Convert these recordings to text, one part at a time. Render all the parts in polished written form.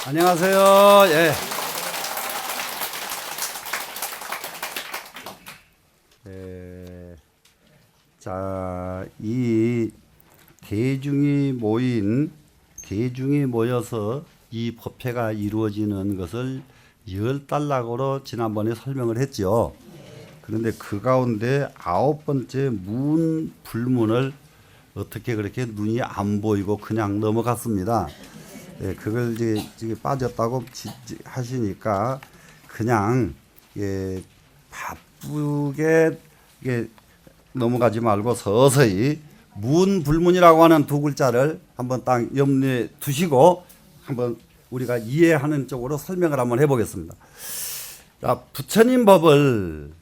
안녕하세요. 예. 자, 이 대중이 모여서 이 법회가 이루어지는 것을 열달락으로 지난번에 설명을 했죠. 그런데 그 가운데 9번째 문 불문을 어떻게 그렇게 눈이 안 보이고 그냥 넘어갔습니다. 예, 그걸 이제 빠졌다고 하시니까 그냥 바쁘게 넘어가지 말고 서서히 문불문이라고 하는 두 글자를 한번 딱 염두에 두시고 한번 우리가 이해하는 쪽으로 설명을 한번 해보겠습니다. 자, 부처님 법을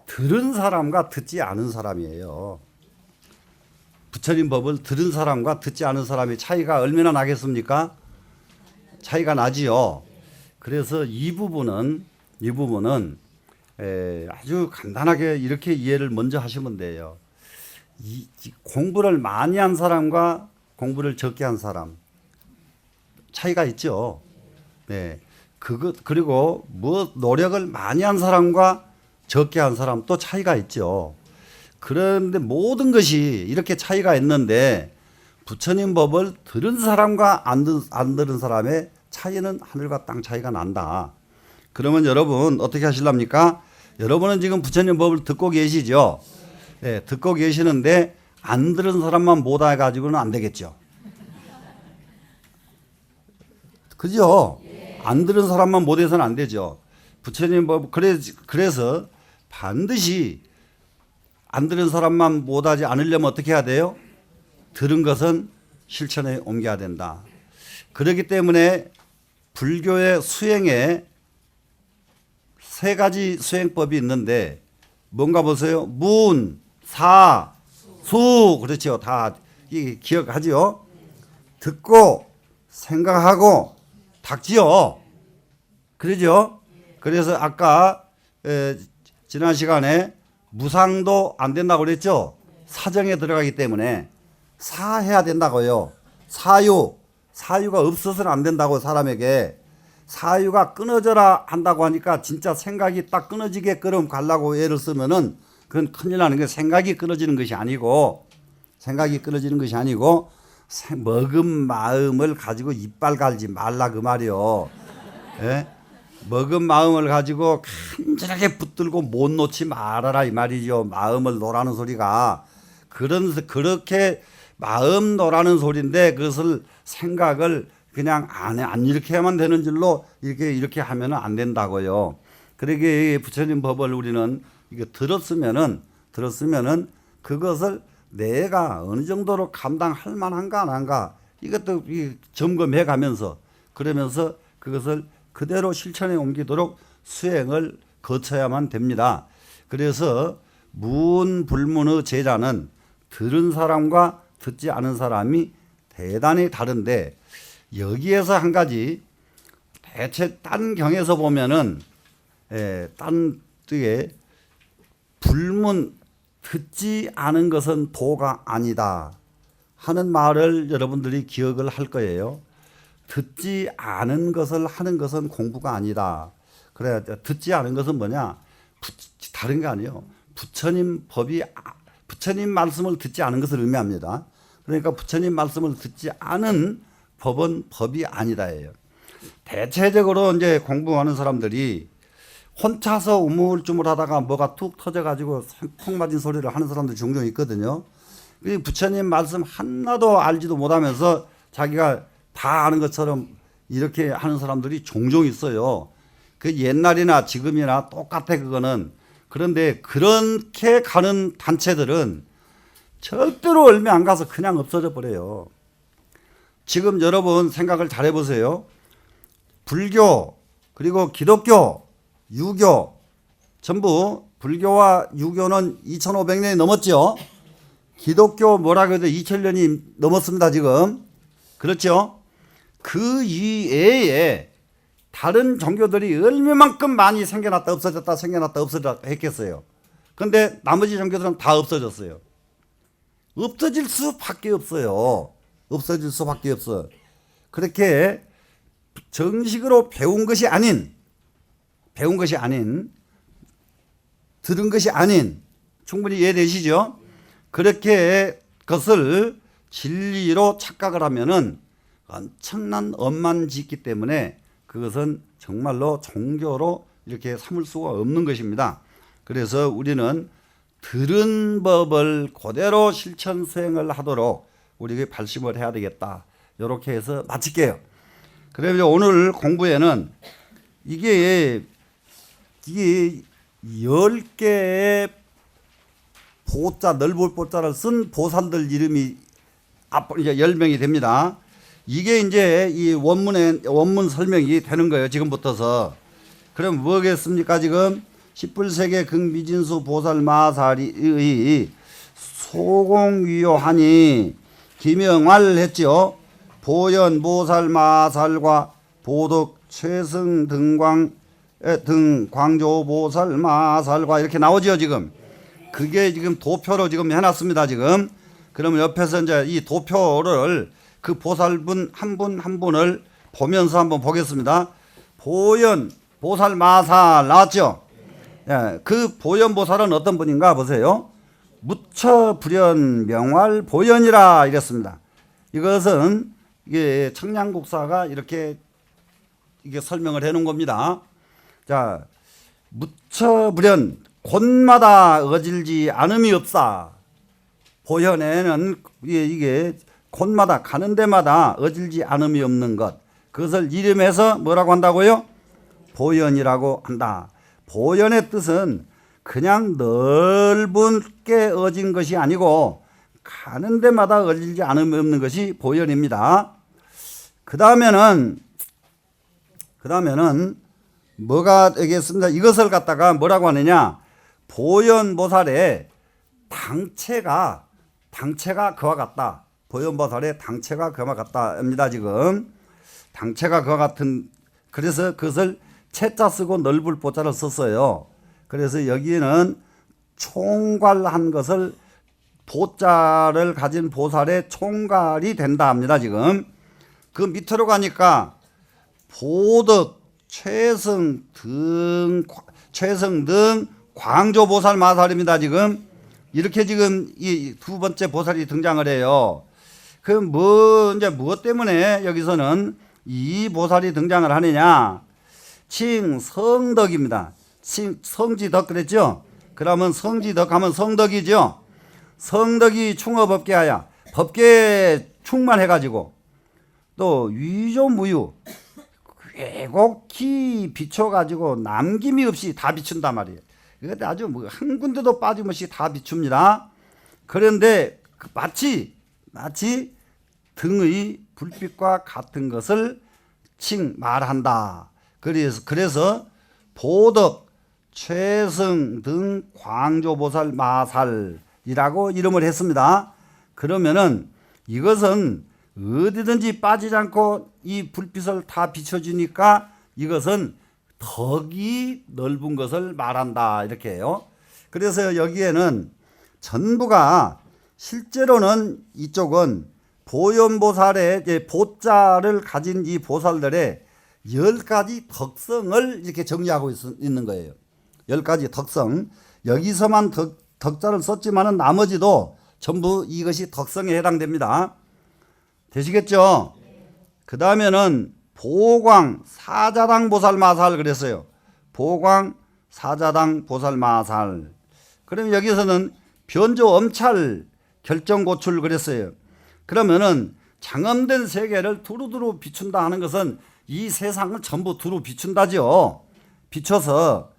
들은 사람과 듣지 않은 사람이에요. 부처님 법을 들은 사람과 듣지 않은 사람의 차이가 얼마나 나겠습니까? 차이가 나지요. 그래서 이 부분은 아주 간단하게 이렇게 이해를 먼저 하시면 돼요. 공부를 많이 한 사람과 공부를 적게 한 사람 차이가 있죠. 네. 그리고 노력을 많이 한 사람과 적게 한 사람 또 차이가 있죠. 그런데 모든 것이 이렇게 차이가 있는데 부처님 법을 들은 사람과 안 들은 사람의 차이는 하늘과 땅 차이가 난다. 그러면 여러분 어떻게 하실랍니까? 여러분은 지금 부처님 법을 듣고 계시죠? 네, 듣고 계시는데 안 들은 사람만 못 해가지고는 안 되겠죠. 그죠? 안 들은 사람만 못 해서는 안 되죠. 부처님 법 그래서 반드시 안 들은 사람만 못하지 않으려면 어떻게 해야 돼요? 들은 것은 실천에 옮겨야 된다. 그렇기 때문에 불교의 수행에 세 가지 수행법이 있는데 뭔가 보세요. 문, 사, 수. 그렇죠. 다 기억하지요. 듣고 생각하고 닦지요. 그러죠. 그래서 아까 지난 시간에 무상도 안 된다고 그랬죠. 사정에 들어가기 때문에 사해야 된다고요. 사유가 없어서는 안 된다고. 사람에게 사유가 끊어져라 한다고 하니까 진짜 생각이 딱 끊어지게끔 가려고 애를 쓰면은 그건 큰일 나는 게 생각이 끊어지는 것이 아니고 먹은 마음을 가지고 이빨 갈지 말라 그 말이요. 예? 먹은 마음을 가지고 간절하게 붙들고 못 놓지 말아라 이 말이죠. 마음을 놓라는 소리가 그렇게 마음 놓라는 소리인데 그것을 생각을 그냥 안 이렇게 하면 되는 줄로 이렇게 하면은 안 된다고요. 그러게 부처님 법을 우리는 이게 들었으면은 그것을 내가 어느 정도로 감당할 만한가 안 한가 이것도 점검해 가면서 그러면서 그것을 그대로 실천에 옮기도록 수행을 거쳐야만 됩니다. 그래서 문불문의 제자는 들은 사람과 듣지 않은 사람이 대단히 다른데 여기에서 한 가지 대체 딴 경에서 보면은 딴 쪽에 불문 듣지 않은 것은 도가 아니다 하는 말을 여러분들이 기억을 할 거예요. 듣지 않은 것을 하는 것은 공부가 아니다. 그래야 듣지 않은 것은 뭐냐? 다른 게 아니에요. 부처님 말씀을 듣지 않은 것을 의미합니다. 그러니까 부처님 말씀을 듣지 않은 법은 법이 아니다예요. 대체적으로 이제 공부하는 사람들이 혼자서 우물쭈물하다가 뭐가 툭 터져가지고 통 맞은 소리를 하는 사람들이 종종 있거든요. 부처님 말씀 하나도 알지도 못하면서 자기가 다 아는 것처럼 이렇게 하는 사람들이 종종 있어요. 그 옛날이나 지금이나 똑같아 그거는. 그런데 그렇게 가는 단체들은 절대로 얼마 안 가서 그냥 없어져 버려요. 지금 여러분 생각을 잘 해보세요. 불교 그리고 기독교 유교 전부 불교와 유교는 2500년이 넘었죠. 기독교 뭐라 그래도 2000년이 넘었습니다 지금. 그렇죠. 그 이외에 다른 종교들이 얼마만큼 많이 생겨났다 없어졌다 했겠어요. 그런데 나머지 종교들은 다 없어졌어요. 없어질 수밖에 없어요. 그렇게 정식으로 배운 것이 아닌 들은 것이 아닌 충분히 이해되시죠? 그렇게 것을 진리로 착각을 하면은 엄청난 엄만 짓기 때문에 그것은 정말로 종교로 이렇게 삼을 수가 없는 것입니다. 그래서 우리는 들은 법을 그대로 실천 수행을 하도록 우리가 발심을 해야 되겠다. 이렇게 해서 마칠게요. 그래서 오늘 공부에는 이게 10개의 보자, 넓을 보자를 쓴 보살들 이름이 이제 10명이 됩니다. 이게 이제 이 원문 설명이 되는 거예요. 지금부터서. 그럼 뭐겠습니까? 지금 10불세계 극미진수 보살 마살이 소공위요하니 기명활 했죠. 보현 보살 마살과 보덕 최승 등 광조 보살 마살과 이렇게 나오죠. 지금 그게 지금 도표로 지금 해놨습니다. 지금 그러면 옆에서 이제 이 도표를 그 보살분 한 분 한 분을 보면서 한번 보겠습니다. 보현 보살 마살 나왔죠? 예, 그 보현 보살은 어떤 분인가 보세요. 무처 불현 명활 보현이라 이랬습니다. 이것은 이게 청량국사가 이렇게 이게 설명을 해 놓은 겁니다. 자, 무처 불현 곳마다 어질지 않음이 없다. 보현에는 이게 곳마다 가는 데마다 어질지 않음이 없는 것. 그것을 이름해서 뭐라고 한다고요? 보현이라고 한다. 보현의 뜻은 그냥 넓게 어진 것이 아니고 가는 데마다 어질지 않음이 없는 것이 보현입니다. 그 다음에는 뭐가 되겠습니다. 이것을 갖다가 뭐라고 하느냐? 보현보살의 당체가 그와 같다. 보현보살의 당체가 그와 같다 합니다. 지금 당체가 그와 같은, 그래서 그것을 채자 쓰고 넓을 보자를 썼어요. 그래서 여기는 총괄한 것을 보자를 가진 보살의 총괄이 된다 합니다. 지금 그 밑으로 가니까 보덕 최승 등 광조보살 마살입니다. 지금 이렇게 지금 이 두 번째 보살이 등장을 해요. 그 이제 무엇 때문에 여기서는 이 보살이 등장을 하느냐? 칭성덕입니다. 성지덕 그랬죠? 그러면 성지덕 하면 성덕이죠. 성덕이 충어법계하야 법계에 충만해가지고 또 위조무유 왜곡히 비춰가지고 남김이 없이 다 비춘단 말이에요. 이것도 아주 뭐 한 군데도 빠짐없이 다 비춥니다. 그런데 마치 등의 불빛과 같은 것을 말한다. 그래서 보덕 최승 등 광조보살 마살이라고 이름을 했습니다. 그러면은 이것은 어디든지 빠지지 않고 이 불빛을 다 비춰주니까 이것은 덕이 넓은 것을 말한다. 이렇게 해요. 그래서 여기에는 전부가 실제로는 이쪽은 보현보살의 보자를 가진 이 보살들의 10가지 덕성을 이렇게 정리하고 있는 거예요. 10가지 덕성. 여기서만 덕자를 썼지만은 나머지도 전부 이것이 덕성에 해당됩니다. 되시겠죠? 그 다음에는 보광 사자당 보살 마살 그랬어요. 보광 사자당 보살 마살. 그럼 여기서는 변조 엄찰 결정 고출 그랬어요. 그러면은 장엄된 세계를 두루두루 비춘다 하는 것은 이 세상을 전부 두루 비춘다죠. 비춰서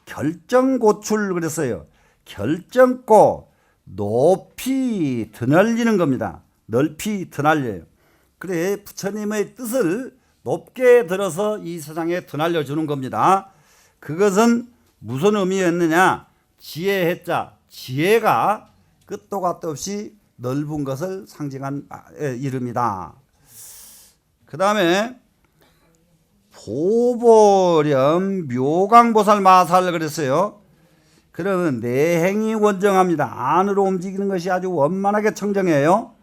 결정 고출 그랬어요. 결정고 높이 드날리는 겁니다. 넓이 드날려요. 그래 부처님의 뜻을 높게 들어서 이 세상에 드날려 주는 겁니다. 그것은 무슨 의미였느냐? 지혜했자 지혜가 끝도 갓도 없이 넓은 것을 상징한 이름이다. 그 다음에 보보렴 묘강보살 마살 그랬어요. 그러면 내행이 원정합니다. 안으로 움직이는 것이 아주 원만하게 청정해요.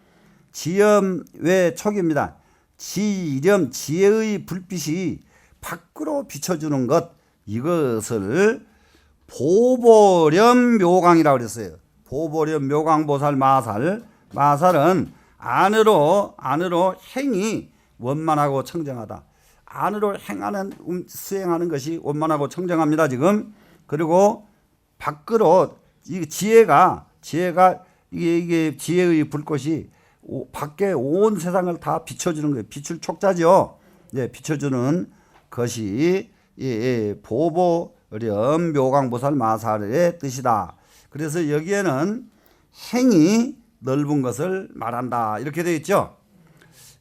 지엄 외 촉입니다. 지렴 지혜의 불빛이 밖으로 비춰주는 것, 이것을 보보렴 묘광이라고 그랬어요. 보보렴 묘광보살 마살. 마살은 안으로 행이 원만하고 청정하다. 안으로 행하는 수행하는 것이 원만하고 청정합니다 지금. 그리고 밖으로 이 지혜가 이게 지혜의 불꽃이 밖에 온 세상을 다 비춰주는 거예요. 빛을 촉자죠. 네, 비춰주는 것이 보보렴 묘광보살 마살의 뜻이다. 그래서 여기에는 행이 넓은 것을 말한다 이렇게 되어 있죠.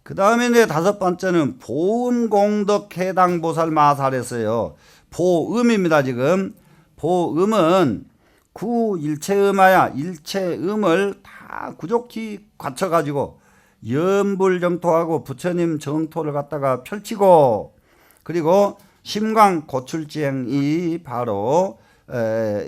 그 다음에 이제 다섯 번째는 보음공덕해당보살 마살했어요. 보음입니다 지금. 보음은 구일체음하야, 일체음을 다 구족히 갖춰가지고 염불정토하고 부처님 정토를 갖다가 펼치고, 그리고 심광 고출지행이 바로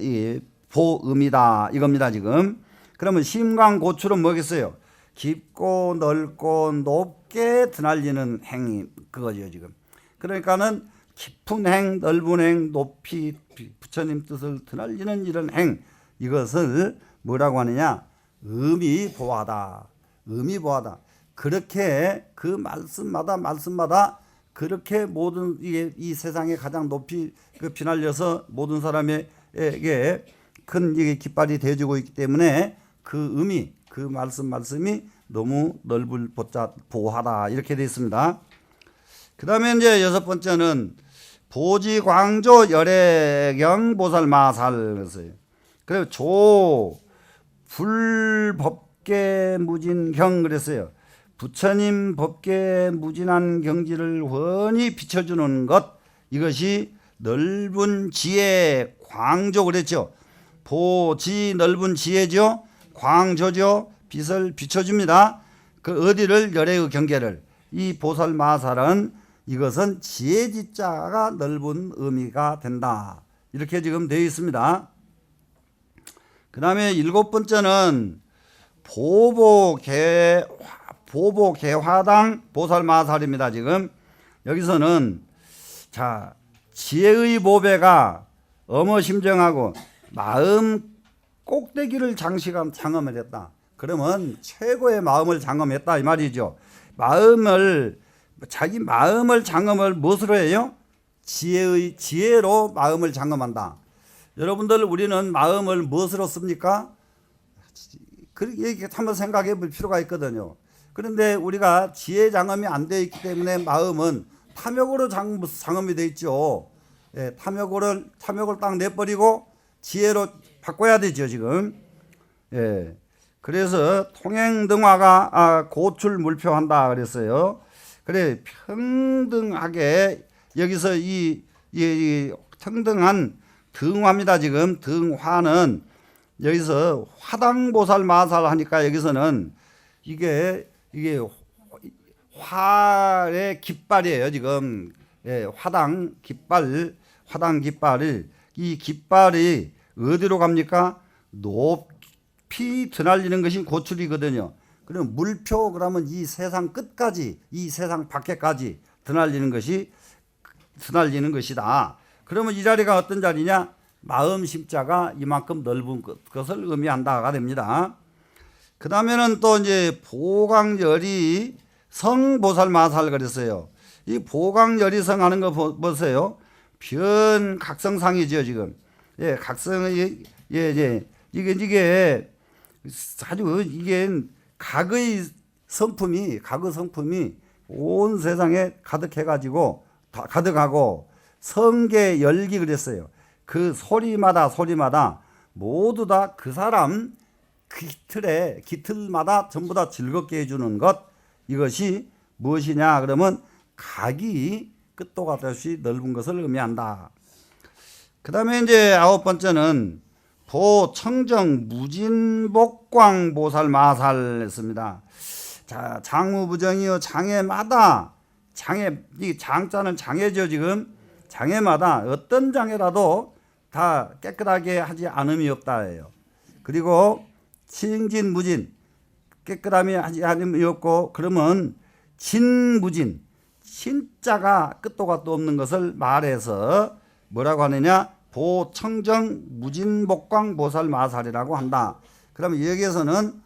이 보음이다 이겁니다 지금. 그러면 심광 고출은 뭐겠어요? 깊고 넓고 높게 드날리는 행이 그거죠 지금. 그러니까는 깊은 행, 넓은 행, 높이 부처님 뜻을 드날리는 이런 행, 이것을 뭐라고 하느냐? 의미보하다. 의미보하다. 그렇게 그 말씀마다 그렇게 모든 이 세상에 가장 높이 비날려서 모든 사람에게 큰 깃발이 되어주고 있기 때문에 그 의미, 그 말씀이 너무 넓을 보하다 이렇게 되어 있습니다. 그 다음에 이제 여섯 번째는 보지광조 열애경 보살 마살이었어요. 그리고 조 불법계 무진경 그랬어요. 부처님 법계 무진한 경지를 훤히 비춰주는 것, 이것이 넓은 지혜 광조 그랬죠. 보지 넓은 지혜죠. 광조죠. 빛을 비춰줍니다. 그 어디를? 열애의 경계를. 이 보살 마살은 이것은 지혜지자가 넓은 의미가 된다. 이렇게 지금 되어 있습니다. 그 다음에 일곱 번째는 보보개화당 보살마살입니다. 지금 여기서는 자 지혜의 보배가 어머심정하고 마음 꼭대기를 장엄을 했다. 그러면 최고의 마음을 장엄했다 이 말이죠. 자기 마음을 장엄을 무엇으로 해요? 지혜로 마음을 장엄한다. 여러분들 우리는 마음을 무엇으로 씁니까? 그렇게 한번 생각해 볼 필요가 있거든요. 그런데 우리가 지혜 장엄이 안 되어 있기 때문에 마음은 탐욕으로 장엄이 되어 있죠. 예, 탐욕을 딱 내버리고 지혜로 바꿔야 되죠 지금. 예, 그래서 통행등화가 고출물표한다 그랬어요. 그래 평등하게 여기서 이 평등한 등화입니다 지금. 등화는 여기서 화당보살 마살 하니까 여기서는 이게 화의 깃발이에요 지금. 예, 화당 깃발을 이 깃발이 어디로 갑니까? 높이 드날리는 것이 고출이거든요. 그럼 물표 그러면 이 세상 끝까지, 이 세상 밖에까지 드날리는 것이다. 그러면 이 자리가 어떤 자리냐? 마음 심자가 이만큼 넓은 것을 의미한다가 됩니다. 그 다음에는 또 이제 보강열이 성보살 마살 그랬어요. 이 보강열이성 하는 거 보세요. 변각성상이죠 지금. 예, 각성이 이게 아주 이게 각의 성품이 온 세상에 가득해가지고 가득하고 성계 열기 그랬어요. 그 소리마다 모두 다 그 사람 기틀마다 전부 다 즐겁게 해주는 것, 이것이 무엇이냐 그러면 각이 끝도 같듯이 넓은 것을 의미한다. 그 다음에 이제 아홉 번째는 보청정 무진복광 보살 마살했습니다. 자, 장무부정이요 장애마다 이 장자는 장애죠 지금. 장애마다 어떤 장애라도 다 깨끗하게 하지 않음이 없다예요. 그리고 칭진무진 깨끗함이 하지 않음이 없고, 그러면 진무진, 진짜가 끝도 갓도 없는 것을 말해서 뭐라고 하느냐? 보청정 무진복광 보살마살이라고 한다. 그러면 여기에서는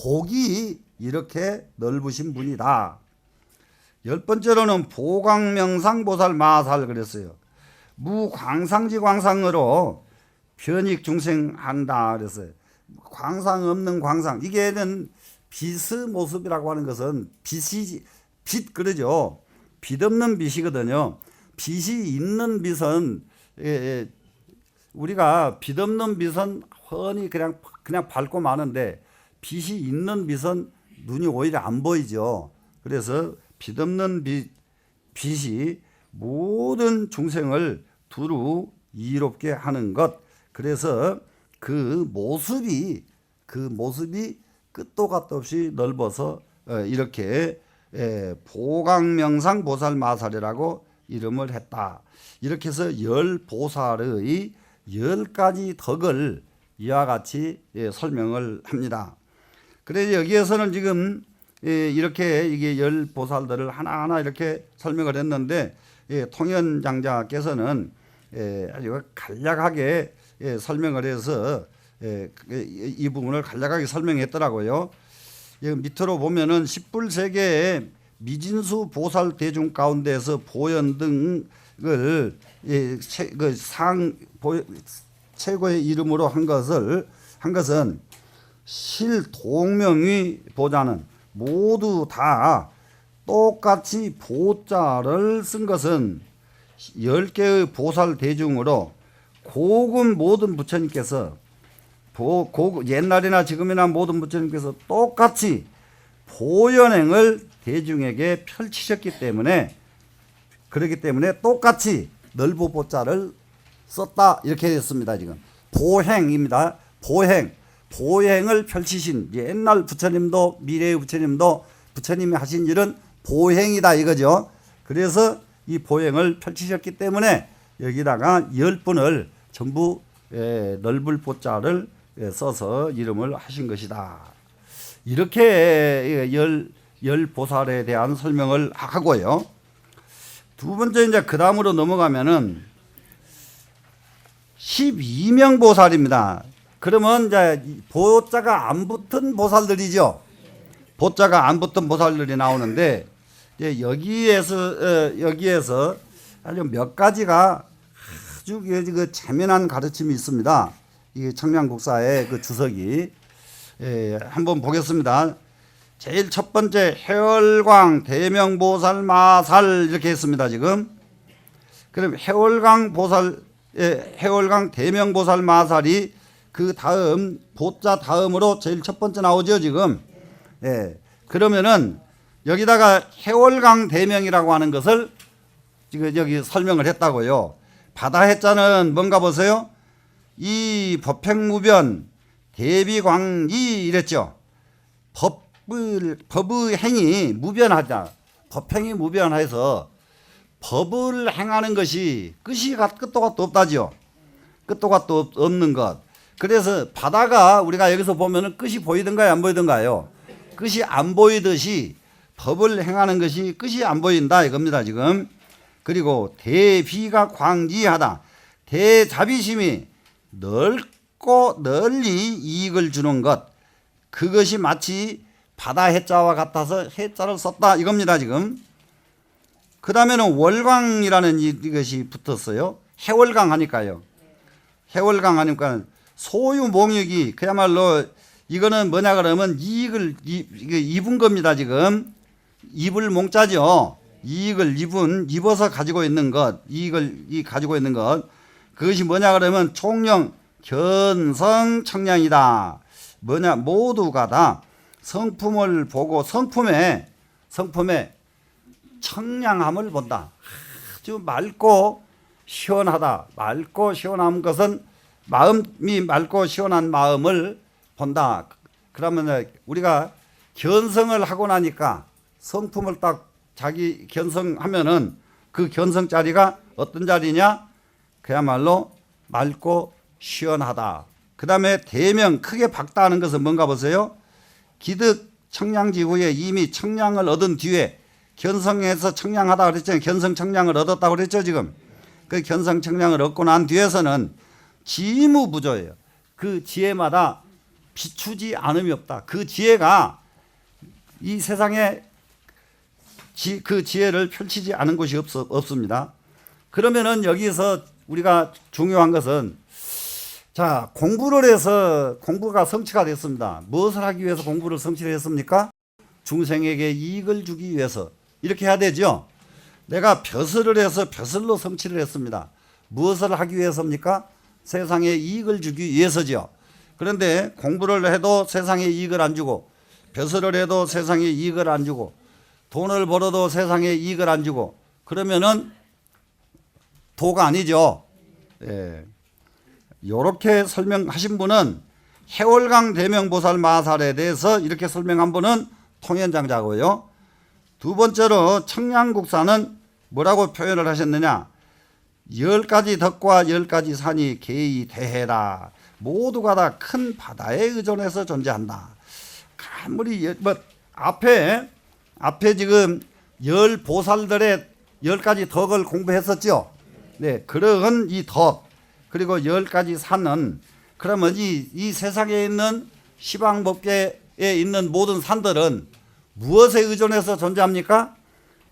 복이 이렇게 넓으신 분이다. 10번째로는 보광명상 보살마살 그랬어요. 무광상지 광상으로 변익 중생한다 그랬어요. 광상 없는 광상. 이게는 빛의 모습이라고 하는 것은 빛 그러죠. 빛 없는 빛이거든요. 빛이 있는 빛은 우리가 빛 없는 빛은 훤히 그냥 밝고 마는데 빛이 있는 빛은 눈이 오히려 안 보이죠. 그래서 빛 없는 빛이 모든 중생을 두루 이롭게 하는 것. 그래서 그 모습이 끝도 갓도 없이 넓어서 이렇게 보광명상 보살마살이라고 이름을 했다. 이렇게 해서 10보살의 10가지 덕을 이와 같이 설명을 합니다. 그래서 여기에서는 지금 이렇게 이게 10보살들을 하나하나 이렇게 설명을 했는데 통연장자께서는 아주 간략하게 설명을 해서 이 부분을 간략하게 설명했더라고요. 밑으로 보면은 10불세계의 미진수 보살 대중 가운데서 보현 등을 최고의 이름으로 한 것은 실동명의 보자는 모두 다 똑같이 보자를 쓴 것은 10개의 보살 대중으로 고금 모든 부처님께서 옛날이나 지금이나 모든 부처님께서 똑같이 보현행을 대중에게 펼치셨기 때문에 그렇기 때문에 똑같이 넓어 보자를 썼다 이렇게 됐습니다. 지금 보행입니다. 보행을 펼치신 옛날 부처님도 미래의 부처님도 부처님이 하신 일은 보행이다 이거죠. 그래서 이 보행을 펼치셨기 때문에 여기다가 10분을 전부 넓을 보자를 써서 이름을 하신 것이다. 이렇게 열 보살에 대한 설명을 하고요. 두 번째 이제 그 다음으로 넘어가면은 12명 보살입니다. 그러면 이제 보자가 안 붙은 보살들이죠. 보자가 안 붙은 보살들이 나오는데 이제 여기에서 아주 몇 가지가 아주 그 재미난 가르침이 있습니다. 이 청량국사의 그 주석이 한번 보겠습니다. 제일 첫 번째 해월광 대명보살 마살 이렇게 했습니다. 지금 그럼 해월광 대명보살 마살이 그 다음 보자 다음으로 제일 첫 번째 나오죠 지금. 그러면은 여기다가 해월광 대명이라고 하는 것을 지금 여기 설명을 했다고요. 바다 해자는 뭔가 보세요. 이 법행무변 대비광이 이랬죠. 법의 행이 무변하다. 법행이 무변해서 법을 행하는 것이 끝도 갓도 없다지요. 끝도 갓도 없는 것. 그래서 바다가 우리가 여기서 보면은 끝이 보이던가요, 안 보이던가요? 끝이 안 보이듯이 법을 행하는 것이 끝이 안 보인다 이겁니다 지금. 그리고 대비가 광지하다. 대자비심이 넓고 널리 이익을 주는 것. 그것이 마치 바다 해자와 같아서 해자를 썼다 이겁니다 지금. 그 다음에는 월광이라는 이것이 붙었어요. 해월광 하니까요. 해월광 하니까 소유몽익이 그야말로 이거는 뭐냐 그러면 이익을 입은 겁니다 지금. 입을 몽자죠. 이익을 입어서 가지고 있는 것, 이익을 가지고 있는 것. 그것이 뭐냐 그러면 총령 견성 청량이다. 뭐냐 모두가 다 성품을 보고 성품의 청량함을 본다. 아주 맑고 시원하다. 맑고 시원한 것은 마음이 맑고 시원한 마음을 본다. 그러면 우리가 견성을 하고 나니까 성품을 딱 자기 견성하면은 그 견성 자리가 어떤 자리냐? 그야말로 맑고 시원하다. 그 다음에 대명 크게 박다하는 것은 뭔가 보세요. 기득 청량지 후에 이미 청량을 얻은 뒤에 견성해서 청량하다 그랬잖아요. 견성청량을 얻었다고 그랬죠 지금. 그 견성청량을 얻고 난 뒤에서는 지무부조예요. 그 지혜마다 비추지 않음이 없다. 그 지혜가 이 세상에 그 지혜를 펼치지 않은 곳이 없습니다. 그러면은 여기서 우리가 중요한 것은 자, 공부를 해서 공부가 성취가 됐습니다. 무엇을 하기 위해서 공부를 성취를 했습니까? 중생에게 이익을 주기 위해서. 이렇게 해야 되죠. 내가 벼슬을 해서 벼슬로 성취를 했습니다. 무엇을 하기 위해서입니까? 세상에 이익을 주기 위해서죠. 그런데 공부를 해도 세상에 이익을 안 주고, 벼슬을 해도 세상에 이익을 안 주고, 돈을 벌어도 세상에 이익을 안 주고, 그러면은 도가 아니죠. 예. 이렇게 설명하신 분은 해월강 대명보살 마살에 대해서 이렇게 설명한 분은 통현장자고요. 두 번째로 청량국사는 뭐라고 표현을 하셨느냐? 10가지 덕과 10가지 산이 개의대해라. 모두가 다 큰 바다에 의존해서 존재한다. 아무리 앞에 지금 10보살들의 10가지 덕을 공부했었죠. 네, 그러한 이 덕 그리고 10가지 산은 그러면 이 세상에 있는 시방법계에 있는 모든 산들은 무엇에 의존해서 존재합니까?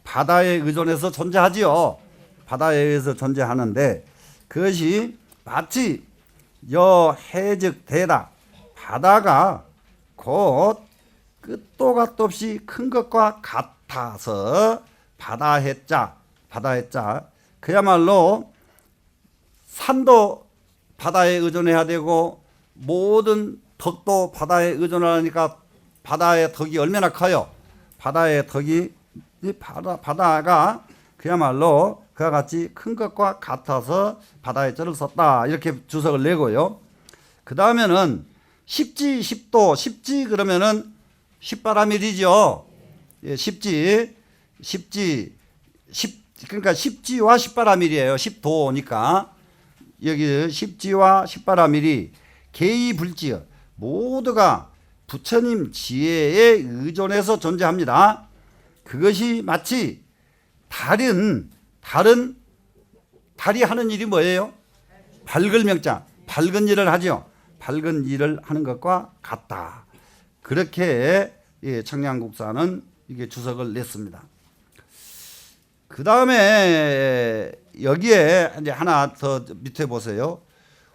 바다에 의존해서 존재하지요. 바다에 의해서 존재하는데 그것이 마치 여해즉 대다 바다가 곧 끝도 갓도 없이 큰 것과 같아서 바다해자 그야말로 산도 바다에 의존해야 되고 모든 덕도 바다에 의존하니까 바다의 덕이 얼마나 커요. 바다의 덕이 바다가 그야말로 그와 같이 큰 것과 같아서 바다에 절을 썼다. 이렇게 주석을 내고요. 그 다음에는 십지, 십도, 십지 그러면은 십바라밀이죠. 예, 그러니까 십지와 십바라밀이에요. 십도니까. 여기 십지와 십바라밀이 개의불지여 모두가 부처님 지혜에 의존해서 존재합니다. 그것이 마치 달이 하는 일이 뭐예요? 밝을 명자, 밝은 일을 하죠. 밝은 일을 하는 것과 같다. 그렇게 청량국사는 이게 주석을 냈습니다. 그 다음에 여기에 이제 하나 더 밑에 보세요.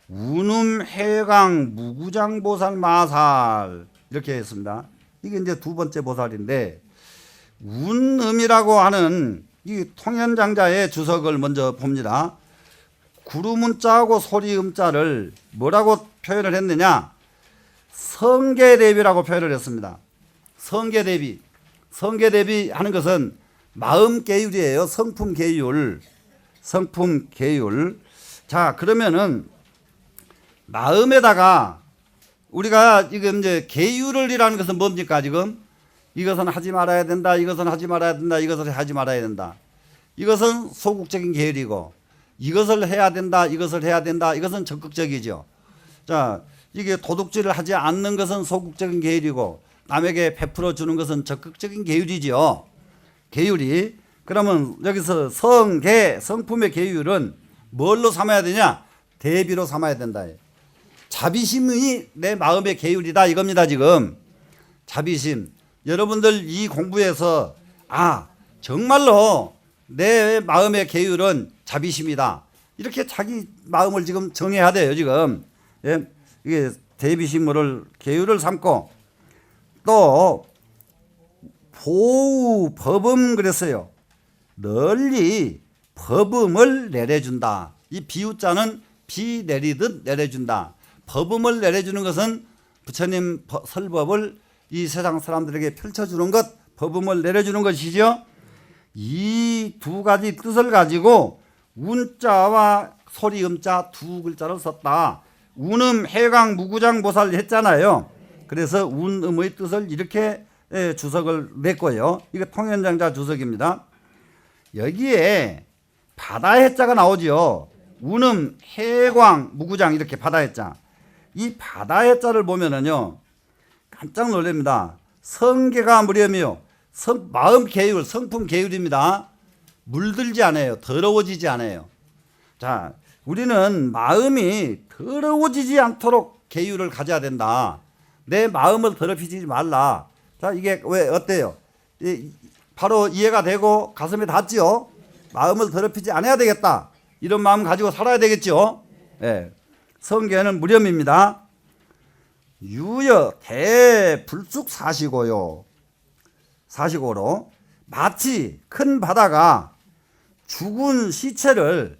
운음해강 무구장보살 마살 이렇게 했습니다. 이게 이제 두 번째 보살인데 운음이라고 하는 이 통현장자의 주석을 먼저 봅니다. 구루문자하고 소리음자를 뭐라고 표현을 했느냐? 성계대비라고 표현을 했습니다. 성계대비 하는 것은 마음계율이에요. 성품계율. 자, 그러면은 마음에다가 우리가 지금 이제 계율을이라는 것은 뭡니까 지금? 이것은 하지 말아야 된다. 이것은 하지 말아야 된다. 이것을 하지 말아야 된다. 이것은 소극적인 계율이고 이것을 해야 된다. 이것을 해야 된다. 이것은 적극적이죠. 자, 이게 도둑질을 하지 않는 것은 소극적인 계율이고 남에게 베풀어 주는 것은 적극적인 계율이죠. 계율이. 그러면 여기서 성품의 계율은 뭘로 삼아야 되냐? 대비로 삼아야 된다. 자비심이 내 마음의 계율이다 이겁니다 지금. 자비심. 여러분들 이 공부에서 정말로 내 마음의 계율은 자비심이다. 이렇게 자기 마음을 지금 정해야 돼요 지금. 예? 이게 대비심을 계율을 삼고 또 보우 법음 그랬어요. 널리 법음을 내려준다. 이 비유자는 비 내리듯 내려준다. 법음을 내려주는 것은 부처님 설법을 이 세상 사람들에게 펼쳐주는 것, 법음을 내려주는 것이죠. 이 두 가지 뜻을 가지고 운자와 소리음자 두 글자를 썼다. 운음 해강 무구장 보살 했잖아요. 그래서 운음의 뜻을 이렇게 주석을 냈고요. 이게 통현장자 주석입니다. 여기에 바다해자가 나오죠. 운음 해광 무구장 이렇게 바다해자. 이 바다해자를 보면은요 깜짝 놀랍니다. 성계가 무렴이요 마음 계율, 성품 계율입니다. 물들지 않아요. 더러워지지 않아요. 자, 우리는 마음이 더러워지지 않도록 계율을 가져야 된다. 내 마음을 더럽히지 말라. 자, 이게 왜 어때요? 바로 이해가 되고 가슴에 닿지요. 마음을 더럽히지 않아야 되겠다. 이런 마음 가지고 살아야 되겠죠. 네. 성계는 무렴입니다. 유여 대불쑥 사시고요. 사시고로 마치 큰 바다가 죽은 시체를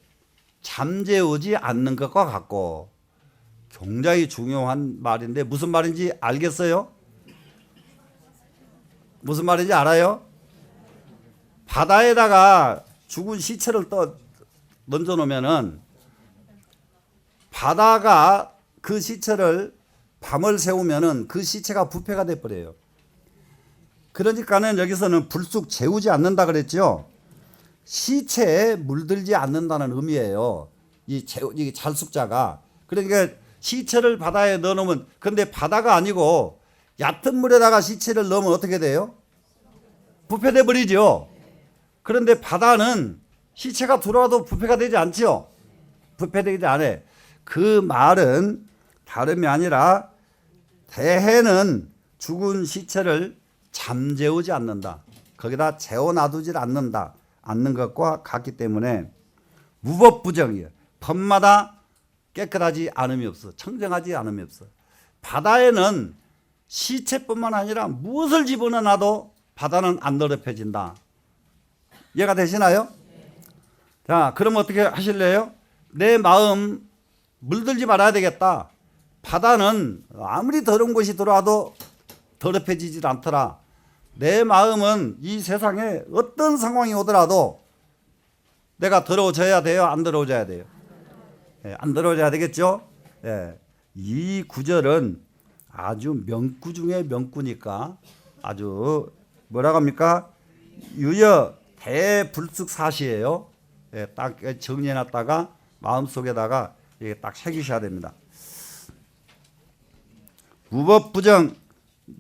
잠재우지 않는 것과 같고, 굉장히 중요한 말인데 무슨 말인지 알겠어요? 무슨 말인지 알아요? 바다에다가 죽은 시체를 던져 놓으면은 바다가 그 시체를 밤을 새우면은 그 시체가 부패가 돼 버려요. 그러니까는 여기서는 불쑥 재우지 않는다 그랬죠. 시체에 물들지 않는다는 의미예요. 이 잘숙자가. 그러니까 시체를 바다에 넣어놓으면, 근데 바다가 아니고 얕은 물에다가 시체를 넣으면 어떻게 돼요? 부패돼 버리죠. 그런데 바다는 시체가 들어와도 부패가 되지 않죠. 부패되지 않아요. 그 말은 다름이 아니라 대해는 죽은 시체를 잠재우지 않는다. 거기다 재워놔두지 않는 것과 같기 때문에 무법부정이에요. 법마다 깨끗하지 않음이 없어. 청정하지 않음이 없어. 바다에는 시체뿐만 아니라 무엇을 집어넣어놔도 바다는 안 더럽혀진다. 이해가 되시나요? 자, 그럼 어떻게 하실래요? 내 마음 물들지 말아야 되겠다. 바다는 아무리 더러운 것이 들어와도 더럽혀지질 않더라. 내 마음은 이 세상에 어떤 상황이 오더라도 내가 더러워져야 돼요? 안 더러워져야 돼요? 예, 안 더러워져야 되겠죠? 예, 이 구절은 아주 명구 중에 명구니까 아주 뭐라고 합니까? 유여 대불쑥 사시예요. 예, 딱 정리해놨다가 마음속에다가 딱 새기셔야 됩니다. 무법부정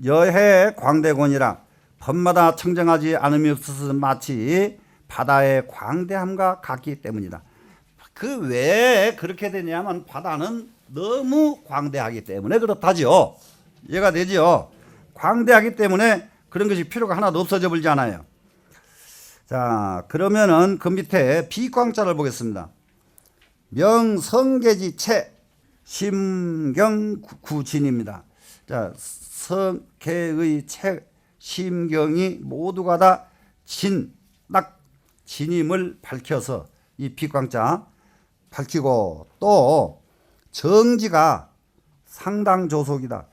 여해 광대곤이라 법마다 청정하지 않음이 없어서 마치 바다의 광대함과 같기 때문이다. 그 왜 그렇게 되냐면 바다는 너무 광대하기 때문에 그렇다죠. 이해가 되죠? 광대하기 때문에 그런 것이 필요가 하나도 없어져 버리지 않아요. 자, 그러면은 그 밑에 비광자를 보겠습니다. 명성계지 채 심경구진입니다. 자, 성계의 채 심경이 모두가 다 딱 진임을 밝혀서 이 비광자 밝히고, 또 정지가 상당조속이다.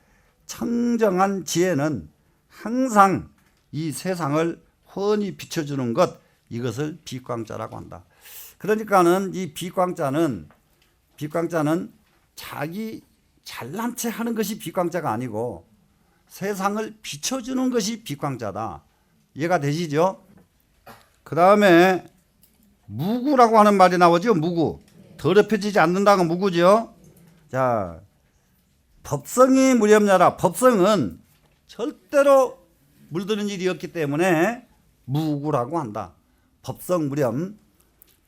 청정한 지혜는 항상 이 세상을 훤히 비춰주는 것, 이것을 비광자라고 한다. 그러니까는 이 비광자는 자기 잘난 체 하는 것이 비광자가 아니고 세상을 비춰주는 것이 비광자다. 이해가 되시죠? 그 다음에 무구라고 하는 말이 나오죠. 무구. 더럽혀지지 않는다고 무구죠. 자, 법성이 무렴냐라. 법성은 절대로 물드는 일이 없기 때문에 무구라고 한다. 법성 무렴.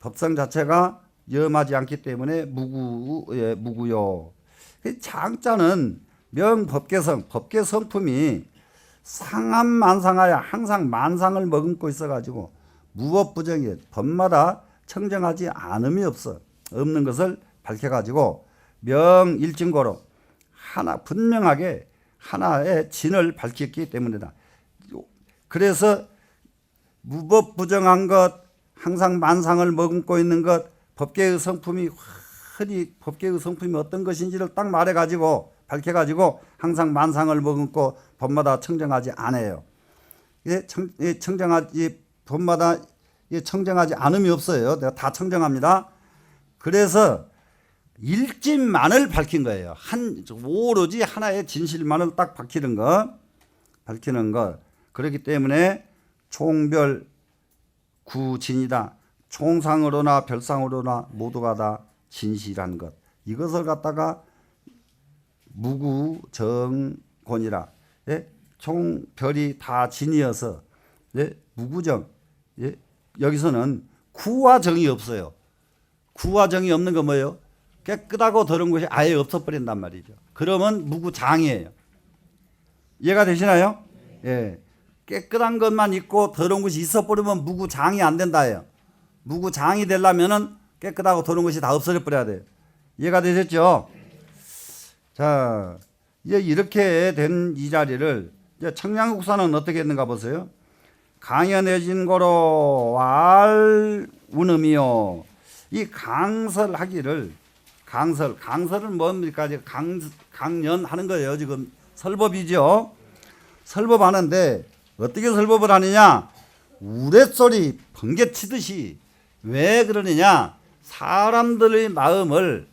법성 자체가 염하지 않기 때문에 무구요. 장자는 명법계성, 법계성품이 상한만상하여 항상 만상을 머금고 있어가지고 무법부정이에요. 법마다 청정하지 않음이 없는 것을 밝혀가지고 명일증고로 분명하게 하나의 진을 밝혔기 때문이다. 그래서 무법부정한 것, 항상 만상을 머금고 있는 것, 법계의 성품이 어떤 것인지를 딱 말해가지고 밝혀가지고 항상 만상을 머금고 법마다 청정하지 않아요. 법마다 청정하지 않음이 없어요. 내가 다 청정합니다. 그래서 일진만을 밝힌 거예요. 오로지 하나의 진실만을 딱 밝히는 것. 그렇기 때문에 총별 구진이다. 총상으로나 별상으로나 모두가 다 진실한 것. 이것을 갖다가 무구정곤이라. 예? 총별이 다 진이어서 예? 무구정. 예? 여기서는 구와 정이 없어요. 구와 정이 없는 거 뭐예요? 깨끗하고 더러운 것이 아예 없어버린단 말이죠. 그러면 무구장이에요. 이해가 되시나요? 예. 깨끗한 것만 있고 더러운 것이 있어버리면 무구장이 안 된다예요. 무구장이 되려면은 깨끗하고 더러운 것이 다 없어져 버려야 돼요. 이해가 되셨죠? 자, 이제 이렇게 된 이 자리를 이제 청량국사는 어떻게 했는가 보세요. 강연해진 거로 왈 운음이요. 이 강설하기를 강설은 뭡니까? 강연하는 거예요. 지금 설법이죠. 설법하는데 어떻게 설법을 하느냐? 우레소리 번개치듯이. 왜 그러느냐? 사람들의 마음을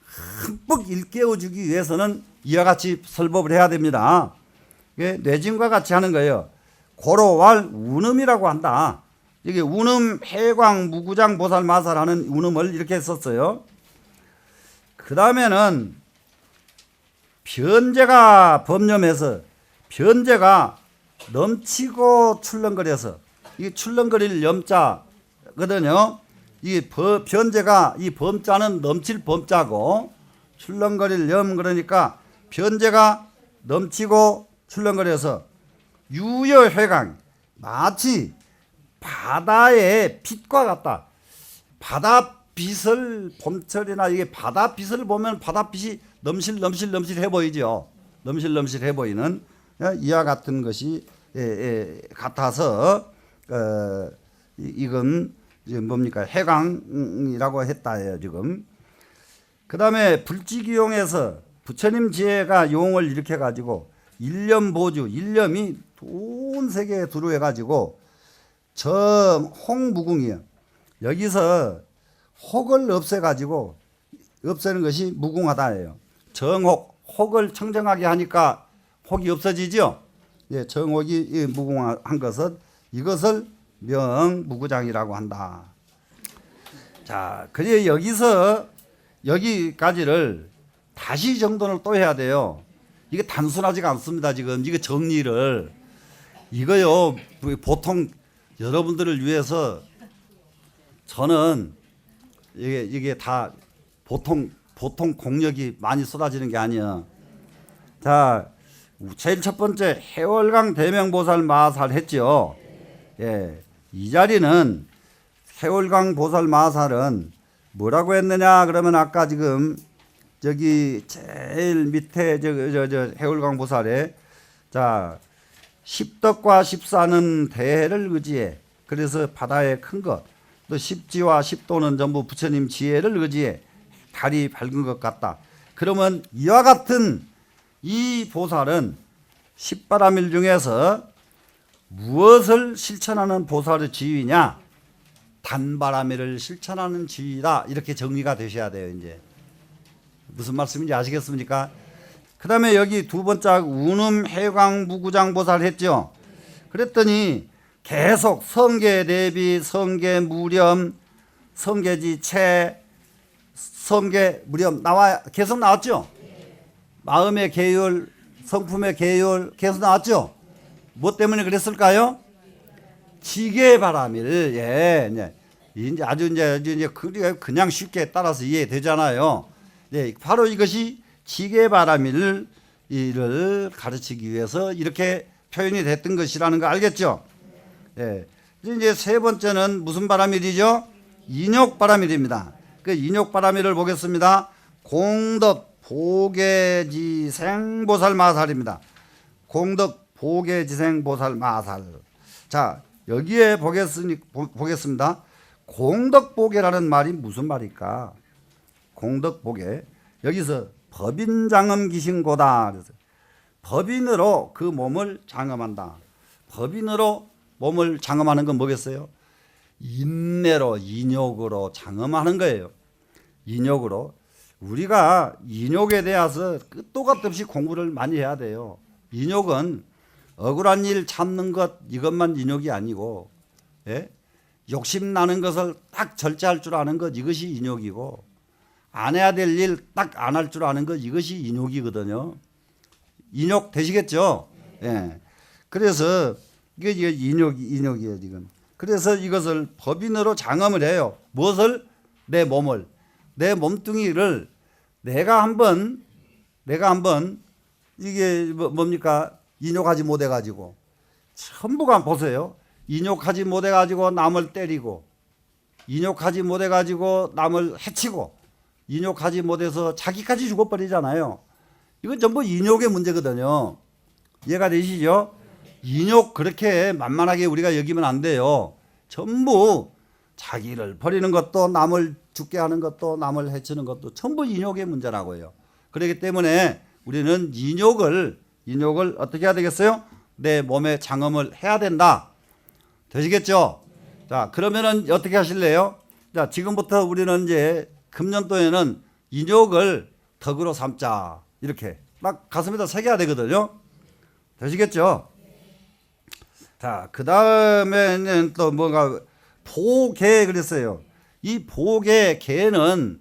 흠뻑 일깨워주기 위해서는 이와 같이 설법을 해야 됩니다. 뇌진과 같이 하는 거예요. 고로왈 운음이라고 한다. 이게 운음 해광 무구장 보살 마살하는 운음을 이렇게 썼어요. 그 다음에는 변제가 범념해서 변제가 넘치고 출렁거려서 이 출렁거릴 염자거든요. 이 변제가 이 범자는 넘칠 범자고 출렁거릴 염 그러니까 변제가 넘치고 출렁거려서 유여회강 마치 바다의 빛과 같다. 바다빛을 봄철이나 이게 바다빛을 보면 바다빛이 넘실넘실 해 보이죠. 넘실넘실 해 보이는 이와 같은 것이 같아서 이건 뭡니까? 해강이라고 했다예요, 지금. 그 다음에 불지기용에서 부처님 지혜가 용을 이렇게 가지고 일념보주, 일념이 온 세계에 두루해 가지고 정홍무궁이요. 여기서 혹을 없애 가지고 없애는 것이 무궁하다예요. 정혹, 혹을 청정하게 하니까 혹이 없어지죠. 예, 정혹이 무궁한 것은 이것을 명무구장이라고 한다. 자, 그래 여기서 여기까지를 다시 정돈을 또 해야 돼요. 이게 단순하지가 않습니다. 지금 이거 정리를 이거요 보통 여러분들을 위해서 저는 이게 다 보통 공력이 많이 쏟아지는 게 아니야. 자, 제일 첫 번째 해월강 대명보살 마살 했죠. 예, 이 자리는 해월강 보살 마살은 뭐라고 했느냐 그러면 아까 지금 저기 제일 밑에 저 해월강 보살에 자 십덕과 십사는 대해를 의지해. 그래서 바다의 큰 것, 또 십지와 십도는 전부 부처님 지혜를 의지해 달이 밝은 것 같다. 그러면 이와 같은 이 보살은 십바라밀 중에서 무엇을 실천하는 보살의 지위냐? 단바라밀을 실천하는 지위다. 이렇게 정리가 되셔야 돼요. 이제 무슨 말씀인지 아시겠습니까? 그 다음에 여기 두 번째 운음 해광 무구장 보살 했죠. 그랬더니 계속 성계 대비, 성계 무렴, 성계지체, 성계 무렴 계속 나왔죠. 마음의 계율, 성품의 계율 계속 나왔죠. 뭐 때문에 그랬을까요? 지계바라밀. 예, 이제 아주 그냥 쉽게 따라서 이해되잖아요. 네, 바로 이것이 지계바라밀을 가르치기 위해서 이렇게 표현이 됐던 것이라는 거 알겠죠? 예. 이제 세 번째는 무슨 바라밀이죠? 인욕바라밀입니다. 그 인욕바라밀을 보겠습니다. 공덕 보계지생 보살 마살입니다. 공덕 보계지생 보살 마살. 자, 여기에 보겠습니다. 공덕보계라는 말이 무슨 말일까? 공덕보계. 여기서 법인장엄 기신고다. 그래서 법인으로 그 몸을 장엄한다. 법인으로 몸을 장엄하는 건 뭐겠어요? 인내로, 인욕으로 장엄하는 거예요. 인욕으로. 우리가 인욕에 대해서 끝도 gat 없이 공부를 많이 해야 돼요. 인욕은 억울한 일 참는 것 이것만 인욕이 아니고, 예? 욕심 나는 것을 딱 절제할 줄 아는 것 이것이 인욕이고, 안 해야 될 일 딱 안 할 줄 아는 것 이것이 인욕이거든요. 인욕 되시겠죠? 예. 그래서 이게 인욕이에요 지금. 그래서 이것을 법인으로 장엄을 해요. 무엇을? 내 몸을, 내 몸뚱이를 내가 한번 이게 뭡니까? 인욕하지 못해 가지고 전부가 보세요. 인욕하지 못해 가지고 남을 때리고, 인욕하지 못해 가지고 남을 해치고, 인욕하지 못해서 자기까지 죽어버리잖아요. 이건 전부 인욕의 문제거든요. 이해가 되시죠? 인욕 그렇게 만만하게 우리가 여기면 안 돼요. 전부 자기를 버리는 것도, 남을 죽게 하는 것도, 남을 해치는 것도 전부 인욕의 문제라고요. 그렇기 때문에 우리는 인욕을 어떻게 해야 되겠어요? 내 몸에 장엄을 해야 된다. 되시겠죠? 자, 그러면은 어떻게 하실래요? 자, 지금부터 우리는 이제 금년도에는 인욕을 덕으로 삼자. 이렇게 막 가슴에다 새겨야 되거든요. 되시겠죠? 자, 그 다음에는 또 뭔가 보개 그랬어요. 이 보개, 개는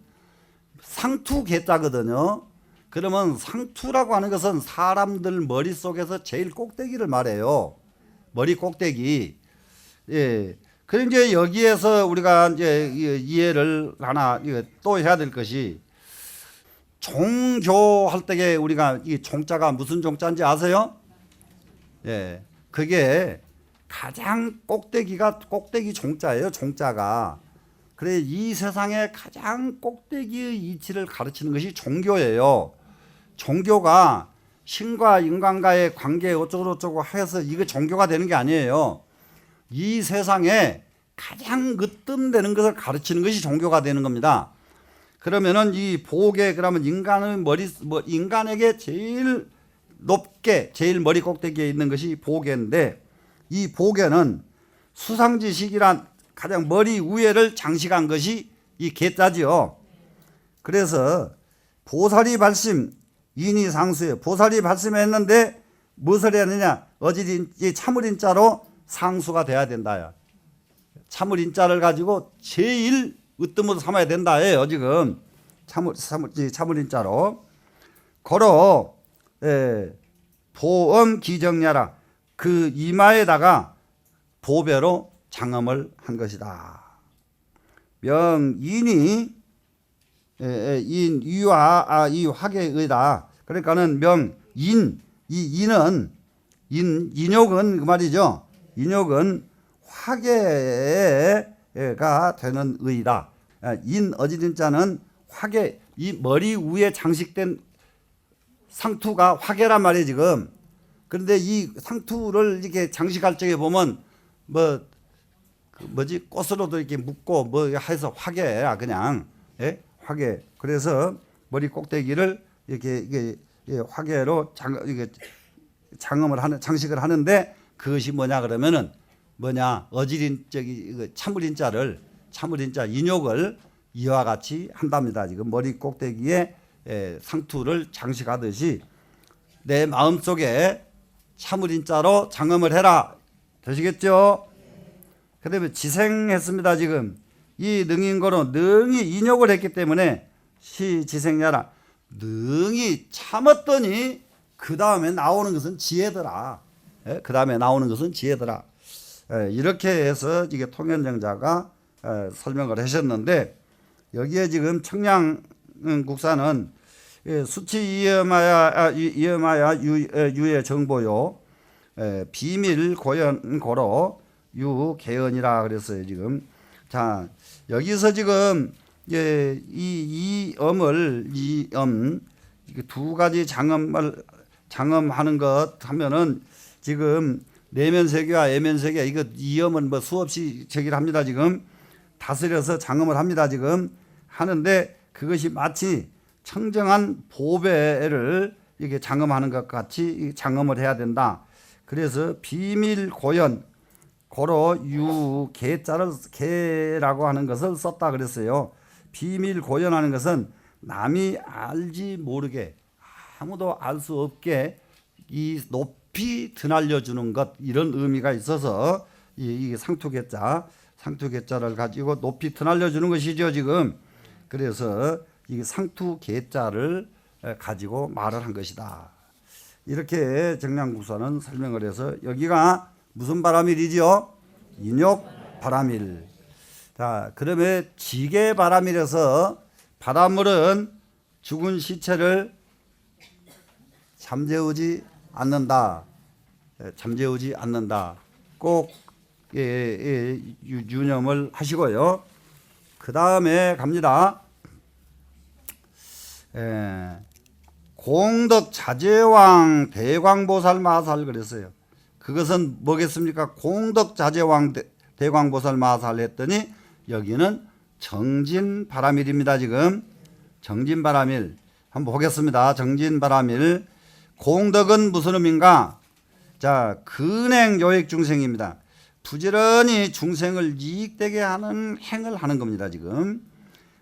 상투개자거든요. 그러면 상투라고 하는 것은 사람들 머릿속에서 제일 꼭대기를 말해요. 머리 꼭대기. 예. 그럼 이제 여기에서 우리가 이제 이해를 하나 또 해야 될 것이, 종교할 때에 우리가 이 종자가 무슨 종자인지 아세요? 예. 그게 가장 꼭대기가 꼭대기 종자예요. 종자가. 그래, 이 세상의 가장 꼭대기의 이치를 가르치는 것이 종교예요. 종교가 신과 인간과의 관계 어쩌고저쩌고 해서 이거 종교가 되는 게 아니에요. 이 세상에 가장 으뜸되는 것을 가르치는 것이 종교가 되는 겁니다. 그러면은 이 보게, 그러면 인간에게 제일 높게, 제일 머리 꼭대기에 있는 것이 보게인데, 이 보게는 수상지식이란 가장 머리 위에를 장식한 것이 이 개자지요. 그래서 보살이 발심, 인이 상수예요. 보살이 발심했는데 무엇을 해야 되냐? 어질인, 참을인자로 상수가 돼야 된다. 참을인자를 가지고 제일 으뜸으로 삼아야 된다예요. 지금 참을인자로. 걸어 보엄 기정야라, 그 이마에다가 보배로 장엄을 한 것이다. 명인이 인 유화 이 화계의다. 그러니까는 명인, 이 인은 인욕은 그 말이죠. 인욕은 화계가 되는 의다. 인 어지린자는 화계, 이 머리 위에 장식된 상투가 화계란 말이에요 지금. 그런데 이 상투를 이렇게 장식할 적에 보면 뭐지 꽃으로도 이렇게 묶고 뭐 해서 화계야 그냥. 예? 화계. 그래서 머리 꼭대기를 이렇게 화계로 장엄을 하는, 장식을 하는데, 그것이 뭐냐 그러면은 어지린 참을인자 인욕을 이와 같이 한답니다. 지금 머리 꼭대기에 상투를 장식하듯이 내 마음속에 참을인자로 장엄을 해라. 되시겠죠? 그다음에 지생했습니다. 지금 이 능인거로 능히 인욕을 했기 때문에 지생야라, 능히 참았더니 그 다음에 나오는 것은 지혜더라. 그 다음에 나오는 것은 지혜더라. 이렇게 해서 이게 통현정자가 설명을 하셨는데, 여기에 지금 청량국사는 수치 이엄하야 유의 정보요, 비밀 고연 고로 유 개언이라 그랬어요. 지금 자, 여기서 지금 이엄 두 가지 장엄하는 것 하면은, 지금 내면세계와 외면세계, 이거 이엄은 뭐 수없이 제기를 합니다. 지금 다스려서 장엄을 합니다. 지금 하는데, 그것이 마치 청정한 보배를 이게 장엄하는 것 같이 장엄을 해야 된다. 그래서 비밀 고연 고로 유 개라고 하는 것을 썼다 그랬어요. 비밀 고연하는 것은 남이 알지 모르게, 아무도 알 수 없게 이 높이 드날려 주는 것, 이런 의미가 있어서 이 상투개자를 가지고 높이 드날려 주는 것이죠 지금. 그래서 이 상투개자를 가지고 말을 한 것이다. 이렇게 정량국사는 설명을 해서, 여기가 무슨 바람일이죠? 인욕 바람일. 자, 그러면 지게 바람일에서 바람물은 죽은 시체를 잠재우지 않는다. 잠재우지 않는다. 꼭 유념을 하시고요. 그 다음에 갑니다. 공덕 자제왕 대광보살 마살 그랬어요. 그것은 뭐겠습니까? 공덕 자제왕 대광보살 마살 했더니 여기는 정진바람일입니다. 지금 정진바람일 한번 보겠습니다. 정진바람일 공덕은 무슨 의미인가? 자, 근행요익 중생입니다. 부지런히 중생을 이익되게 하는 행을 하는 겁니다. 지금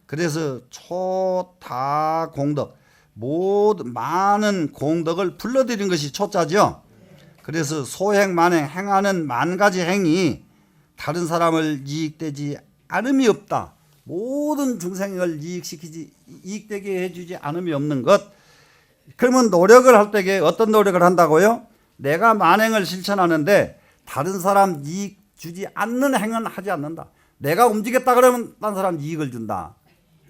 그래서 초다 공덕 모든 많은 공덕을 불러들인 것이 초자죠. 그래서 소행 만행 행하는 만 가지 행이 다른 사람을 이익되지 않음이 없다. 모든 중생을 이익되게 해주지 않음이 없는 것. 그러면 노력을 할 때에 어떤 노력을 한다고요? 내가 만행을 실천하는데 다른 사람 이익 주지 않는 행은 하지 않는다. 내가 움직였다 그러면 다른 사람 이익을 준다.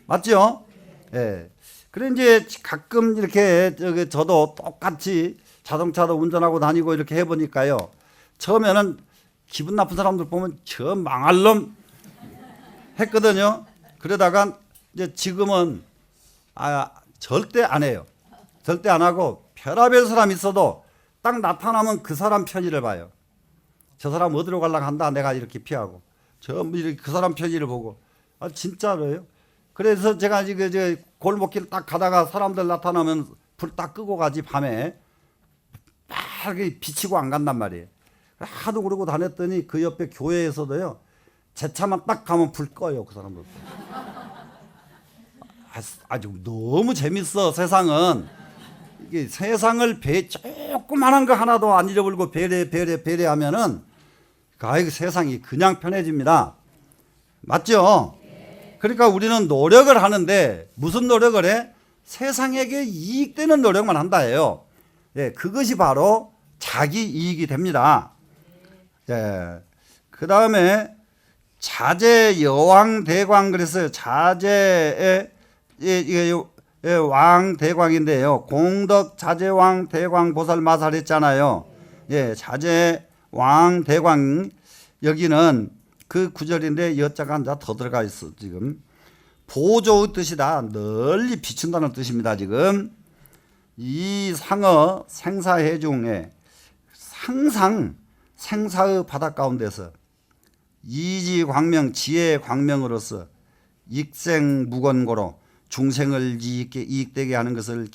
맞죠? 예. 그래 이제 가끔 이렇게 저도 똑같이 자동차도 운전하고 다니고 이렇게 해보니까요. 처음에는 기분 나쁜 사람들 보면 저 망할 놈 했거든요. 그러다가 이제 지금은 절대 안 해요. 절대 안 하고 별의별 사람 있어도 딱 나타나면 그 사람 편의를 봐요. 저 사람 어디로 가려고 한다 내가 이렇게 피하고 전부 이렇게 그 사람 편의를 보고 진짜로요. 그래서 제가 지금 골목길 딱 가다가 사람들 나타나면 불 딱 끄고 가지 밤에 빨리 비치고 안 간단 말이에요. 하도 그러고 다녔더니 그 옆에 교회에서도요. 제 차만 딱 가면 불 꺼요. 그 사람들. 아주 너무 재밌어. 세상은. 이게 세상을 조그만한 거 하나도 안 잃어버리고 배려하면은 세상이 그냥 편해집니다. 맞죠? 그러니까 우리는 노력을 하는데 무슨 노력을 해? 세상에게 이익되는 노력만 한다예요. 예, 그것이 바로 자기 이익이 됩니다. 예, 그 다음에 자제 여왕 대광 그랬어요. 자제의 왕 대광인데요. 공덕 자제왕 대광 보살 마살 했잖아요. 예, 자제 왕 대광 여기는 그 구절인데 여자가 한자 더 들어가 있어. 지금 보조의 뜻이다. 널리 비춘다는 뜻입니다. 지금 이 상어 생사해중에 항상 생사의 바다 가운데서 이지광명 지혜의 광명으로서 익생무건고로 중생을 이익되게 하는 것을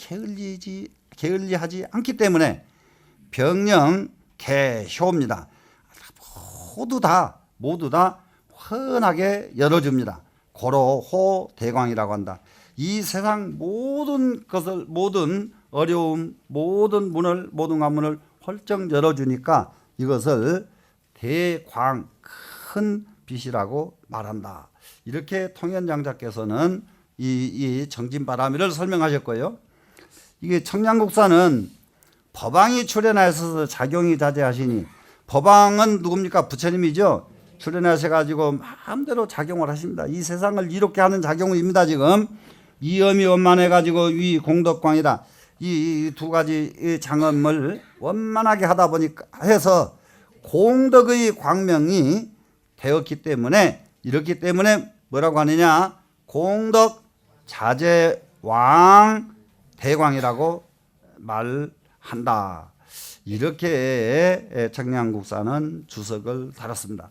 게을리하지 않기 때문에 병령 개효입니다. 모두 다 훤하게 열어줍니다. 고로호 대광이라고 한다. 이 세상 모든 것을 모든 어려움 모든 문을 모든 관문을 헐쩍 열어주니까 이것을 대광 큰 빛이라고 말한다. 이렇게 통현장자께서는 이 정진바람일을 설명하셨고요. 이게 청량국사는 법왕이 출현하셔서 작용이 자제하시니 법왕은 누굽니까? 부처님이죠. 출현하셔가지고 마음대로 작용을 하십니다. 이 세상을 이롭게 하는 작용입니다. 지금 이엄이 원만해가지고 위 공덕광이다. 이 두 가지 장엄을 원만하게 하다 보니까 해서 공덕의 광명이 되었기 때문에 이렇기 때문에 뭐라고 하느냐? 공덕 자제왕 대광이라고 말한다. 이렇게 청량국사는 주석을 달았습니다.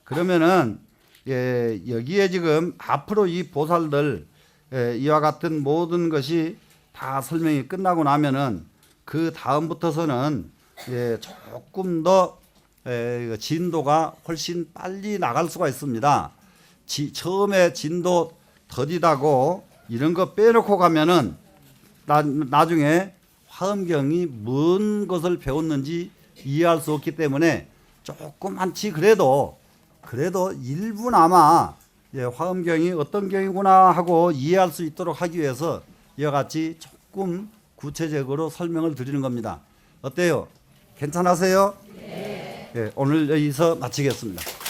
그러면은 여기에 지금 앞으로 이 보살들 이와 같은 모든 것이 다 설명이 끝나고 나면은 그 다음부터서는 조금 더 진도가 훨씬 빨리 나갈 수가 있습니다. 처음에 진도 더디다고 이런 거 빼놓고 가면은 나중에 화엄경이 뭔 것을 배웠는지 이해할 수 없기 때문에 조그만치 그래도 일부나마 화엄경이 어떤 경이구나 하고 이해할 수 있도록 하기 위해서 이와 같이 조금 구체적으로 설명을 드리는 겁니다. 어때요? 괜찮으세요? 네. 예, 오늘 여기서 마치겠습니다.